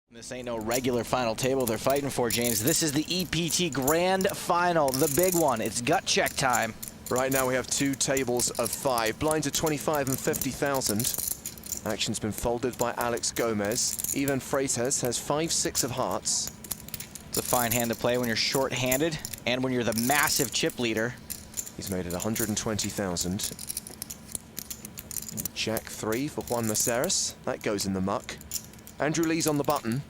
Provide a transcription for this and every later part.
This ain't no regular final table they're fighting for, James. This is the EPT Grand Final, the big one. It's gut check time. Right now we have two tables of 5. Blinds are 25 and 50,000. Action's been folded by Alex Gomez. Even Freitez has 5-6 of hearts. It's a fine hand to play when you're short-handed and when you're the massive chip leader. He's made it 120,000. Jack 3 for Juan Maceras. That goes in the muck. Andrew Lee's on the button.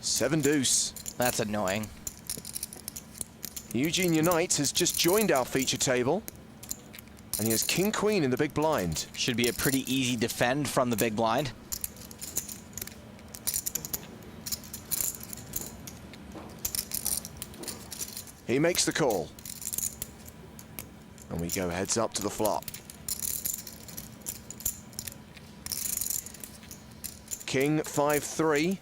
7 deuce. That's annoying. Eugene Unite has just joined our feature table. And he has King Queen in the big blind. Should be a pretty easy defend from the big blind. He makes the call. And we go heads up to the flop. King 5-3.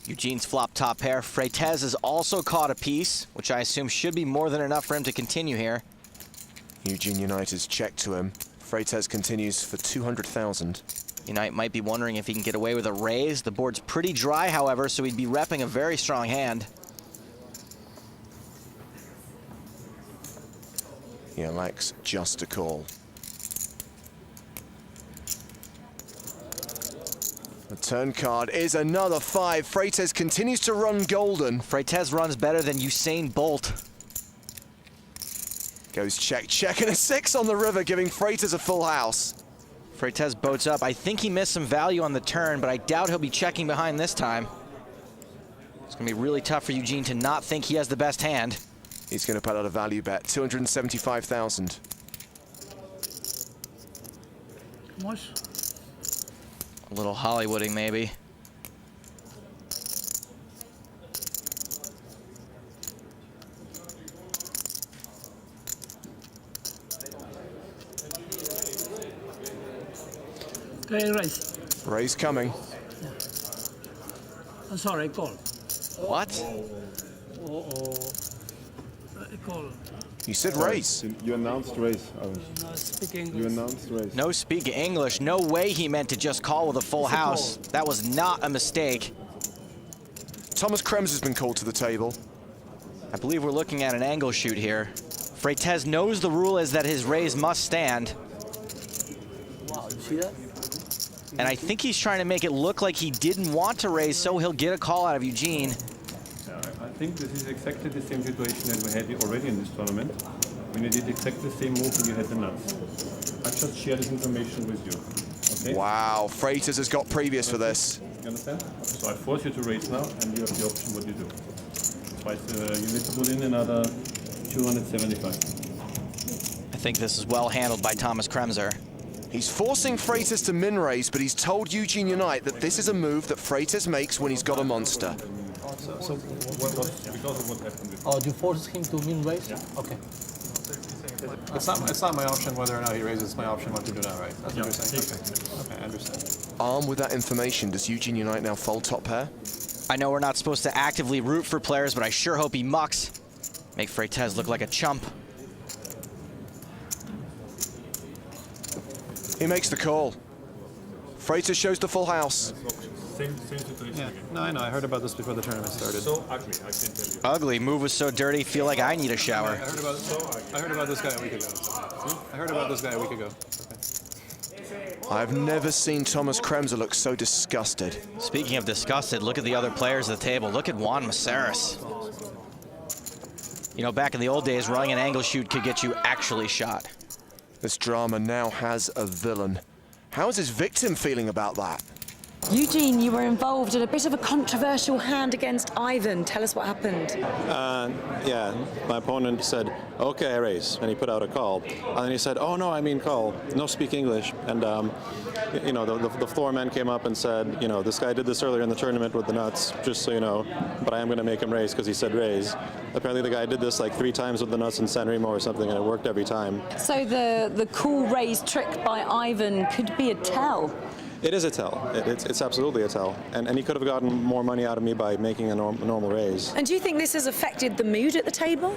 Eugene's flop top pair. Freitez has also caught a piece, which I assume should be more than enough for him to continue here. Eugene Unite has checked to him. Freitez continues for 200,000. Unite might be wondering if he can get away with a raise. The board's pretty dry, however, so he'd be repping a very strong hand. He elects just to call. The turn card is another 5. Freitez continues to run golden. Freitez runs better than Usain Bolt. Goes check, check, and a 6 on the river, giving Freitez a full house. Freitez boats up. I think he missed some value on the turn, but I doubt he'll be checking behind this time. It's going to be really tough for Eugene to not think he has the best hand. He's going to put out a value bet, 275,000. A little Hollywooding, maybe. Okay, raise. Raise coming. Yeah. I'm sorry, I call. What? I call. You said raise. You announced raise. No, speak English. You announced raise. No speak English. No way he meant to just call with a full house. That was not a mistake. Thomas Krems has been called to the table. I believe we're looking at an angle shoot here. Freitez knows the rule is that his raise must stand. Wow, you see that? And I think he's trying to make it look like he didn't want to raise, so he'll get a call out of Eugene. I think this is exactly the same situation that we had already in this tournament, when you did exactly the same move and you had the nuts. I just share this information with you. Okay? Wow, Freitez has got previous for this. You understand? So I force you to raise now, and you have the option what you do. Twice, you need to put in another 275. I think this is well handled by Thomas Kremser. He's forcing Freitez to min raise, but he's told Eugene Unite that this is a move that Freitez makes when he's got a monster. So Because of what happened before. oh, you force him to min raise? Yeah. Okay. It's not my option whether or not he raises. It's my option what to do now, right? That's what you're saying? Okay, I understand. Armed with that information, does Eugene Unite now fold top pair? I know we're not supposed to actively root for players, but I sure hope he mucks. Make Freitez look like a chump. He makes the call. Freitez shows the full house. Same situation Yeah, again. no, I know. I heard about this before the tournament started. So ugly, I can tell you. Ugly. Move was so dirty, feel like I need a I shower. heard about this guy a week ago. I heard about this guy a week ago. Okay. I've never seen Thomas Kremser look so disgusted. Speaking of disgusted, look at the other players at the table. Look at Juan Maceras. You know, back in the old days, running an angle shoot could get you actually shot. This drama now has a villain. How is his victim feeling about that? Eugene, you were involved in a bit of a controversial hand against Ivan. Tell us what happened. Yeah, my opponent said, okay, I raise, and he put out a call. And then he said, oh, no, I mean call, no speak English. And, you know, the floor man came up and said, you know, this guy did this earlier in the tournament with the nuts, just so you know, but I am going to make him raise because he said raise. Apparently the guy did this like 3 times with the nuts in San Remo or something, and it worked every time. So the cool raise trick by Ivan could be a tell. It is a tell. It's absolutely a tell. And he could have gotten more money out of me by making a normal raise. And do you think this has affected the mood at the table?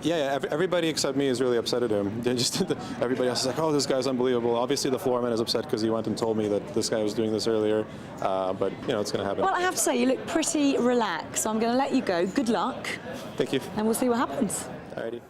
Yeah. Everybody except me is really upset at him. Everybody else is like, oh, this guy's unbelievable. Obviously, the floor man is upset because he went and told me that this guy was doing this earlier. But, you know, it's going to happen. Well, I have to say, you look pretty relaxed, so I'm going to let you go. Good luck. Thank you. And we'll see what happens. Alrighty.